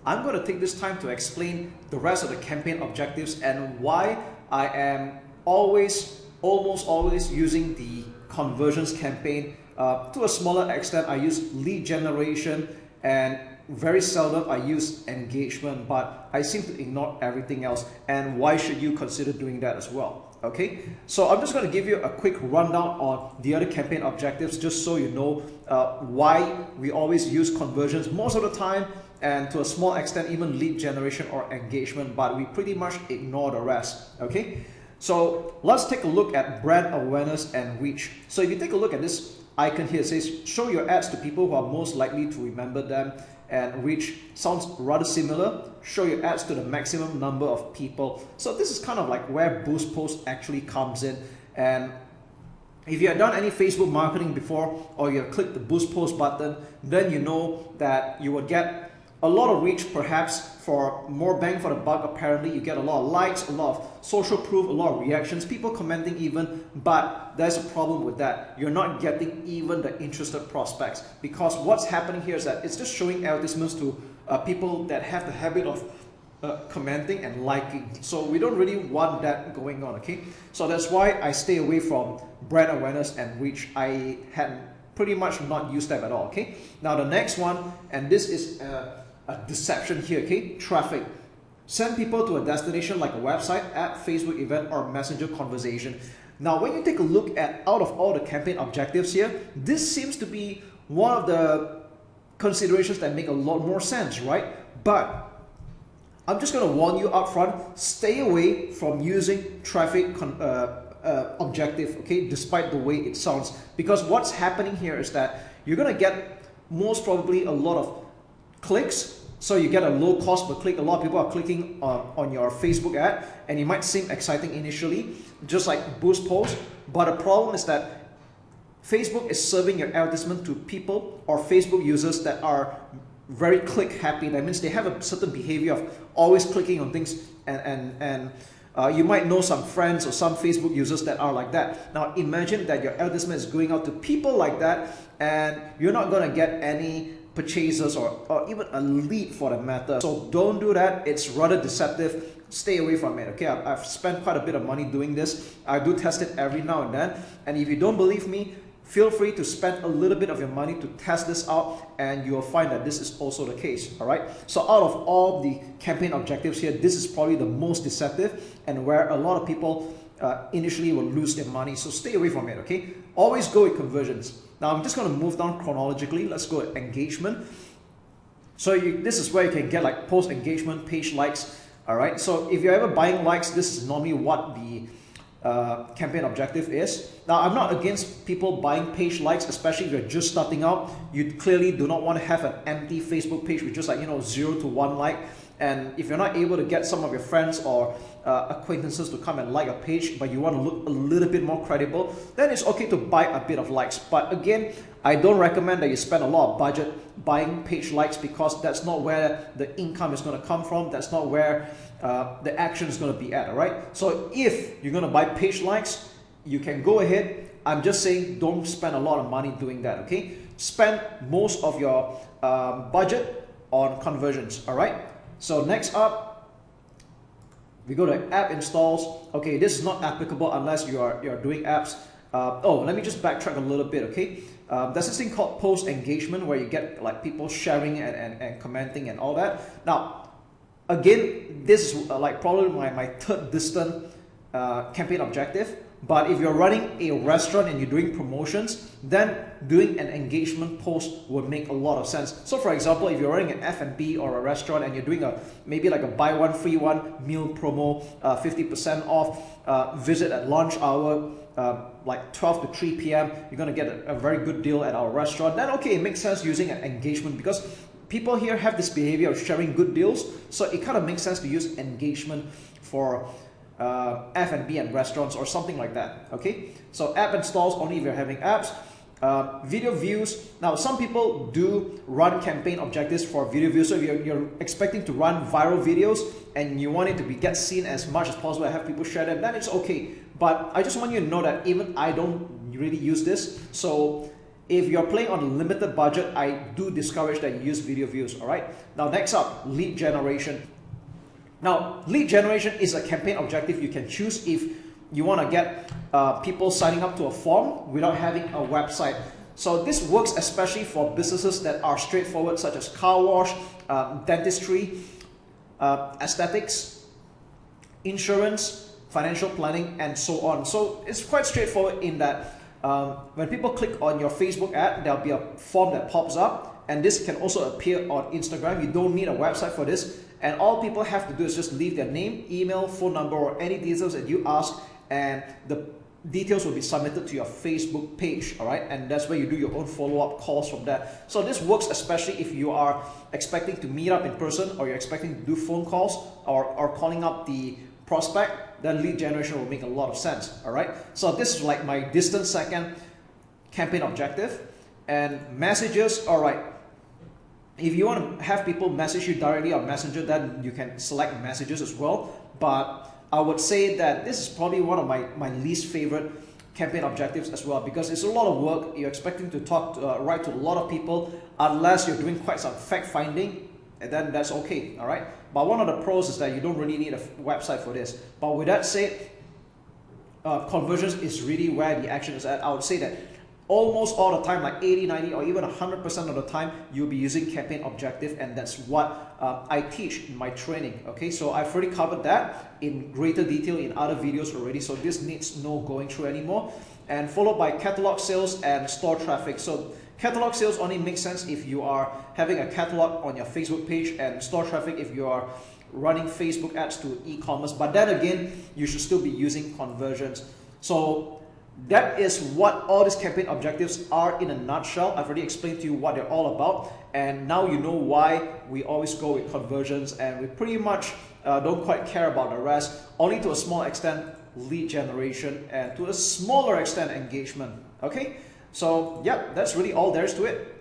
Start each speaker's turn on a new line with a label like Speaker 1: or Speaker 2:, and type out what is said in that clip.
Speaker 1: I'm going to take this time to explain the rest of the campaign objectives and why I am almost always using the conversions campaign. To a smaller extent, I use lead generation, and very seldom I use engagement, but I seem to ignore everything else. And why should you consider doing that as well? Okay, so I'm just going to give you a quick rundown on the other campaign objectives, just so you know why we always use conversions most of the time, and to a small extent even lead generation or engagement, but we pretty much ignore the rest. Okay, so let's take a look at brand awareness and reach. So if you take a look at this icon here, it says show your ads to people who are most likely to remember them, and reach sounds rather similar. Show your ads to the maximum number of people. So this is kind of like where Boost Post actually comes in. And if you have done any Facebook marketing before, or you have clicked the Boost Post button, then you know that you will get a lot of reach, perhaps for more bang for the buck. Apparently you get a lot of likes, a lot of social proof, a lot of reactions, people commenting even, but there's a problem with that. You're not getting even the interested prospects, because what's happening here is that it's just showing advertisements to people that have the habit of commenting and liking. So we don't really want that going on. Okay, so that's why I stay away from brand awareness and reach. I had pretty much not used them at all. Okay, now the next one, and this is a deception here. Okay, traffic. Send people to a destination like a website, app, Facebook event, or messenger conversation. Now when you take a look at out of all the campaign objectives here, this seems to be one of the considerations that make a lot more sense, right? But I'm just going to warn you up front, stay away from using traffic objective, okay, despite the way it sounds, because what's happening here is that you're going to get most probably a lot of clicks. So you get a low cost per click. A lot of people are clicking on your Facebook ad, and it might seem exciting initially, just like Boost Post. But the problem is that Facebook is serving your advertisement to people or Facebook users that are very click happy. That means they have a certain behavior of always clicking on things, and you might know some friends or some Facebook users that are like that. Now imagine that your advertisement is going out to people like that, and you're not going to get any purchasers or even a lead for that matter. So don't do that. It's rather deceptive. Stay away from it. Okay, I've spent quite a bit of money doing this. I do test it every now and then, and if you don't believe me, feel free to spend a little bit of your money to test this out, and you'll find that this is also the case. All right, so out of all the campaign objectives here, this is probably the most deceptive, and where a lot of people initially will lose their money. So stay away from it. Okay, always go with conversions. Now I'm just going to move down chronologically. Let's go with engagement. So this is where you can get like post engagement, page likes. All right, so if you're ever buying likes, this is normally what the campaign objective is. Now I'm not against people buying page likes, especially if you're just starting out. You clearly do not want to have an empty Facebook page with just like 0 to 1 like. And if you're not able to get some of your friends or acquaintances to come and like a page, but you want to look a little bit more credible, then it's okay to buy a bit of likes. But again, I don't recommend that you spend a lot of budget buying page likes, because that's not where the income is going to come from. That's not where the action is going to be at. All right, so if you're going to buy page likes, you can go ahead. I'm just saying, don't spend a lot of money doing that. Okay, spend most of your budget on conversions. All right, so next up, we go to app installs. Okay, this is not applicable unless you're doing apps. Oh, let me just backtrack a little bit. Okay, there's this thing called post engagement, where you get like people sharing and commenting and all that. Now again, this is like probably my third distant campaign objective. But if you're running a restaurant and you're doing promotions, then doing an engagement post would make a lot of sense. So for example, if you're running an F&B or a restaurant and you're doing maybe like a buy one free one meal promo, 50% off, visit at lunch hour, like 12 to 3 p.m, you're going to get a very good deal at our restaurant. Then okay, it makes sense using an engagement, because people here have this behavior of sharing good deals. So it kind of makes sense to use engagement for F&B and restaurants or something like that. Okay, so app installs only if you're having apps. Video views. Now some people do run campaign objectives for video views. So if you're expecting to run viral videos and you want it to get seen as much as possible and have people share them, then it's okay. But I just want you to know that even I don't really use this. So if you're playing on a limited budget, I do discourage that you use video views, all right? Now, next up, lead generation. Now, lead generation is a campaign objective you can choose if you want to get people signing up to a form without having a website. So this works especially for businesses that are straightforward, such as car wash, dentistry, aesthetics, insurance, financial planning, and so on. So it's quite straightforward in that when people click on your Facebook ad, there'll be a form that pops up, and this can also appear on Instagram. You don't need a website for this, and all people have to do is just leave their name, email, phone number, or any details that you ask, and the details will be submitted to your Facebook page, all right? And that's where you do your own follow-up calls from there. So this works especially if you are expecting to meet up in person, or you're expecting to do phone calls, or calling up the prospect. Then lead generation will make a lot of sense, all right? So this is like my distant second campaign objective. And messages, all right. If you want to have people message you directly on Messenger, then you can select messages as well. But I would say that this is probably one of my least favorite campaign objectives as well, because it's a lot of work. You're expecting to write to a lot of people, unless you're doing quite some fact finding, and then that's okay, all right? But one of the pros is that you don't really need a website for this. But with that said, conversions is really where the action is at. I would say that almost all the time, like 80, 90, or even 100% of the time, you'll be using campaign objective, and that's what I teach in my training, okay? So I've already covered that in greater detail in other videos already, so this needs no going through anymore. And followed by catalog sales and store traffic. So catalog sales only makes sense if you are having a catalog on your Facebook page, and store traffic if you are running Facebook ads to e-commerce. But then again, you should still be using conversions. So that is what all these campaign objectives are in a nutshell. I've already explained to you what they're all about, and now you know why we always go with conversions, and we pretty much don't quite care about the rest, only to a small extent lead generation, and to a smaller extent engagement, okay? So yeah, that's really all there is to it.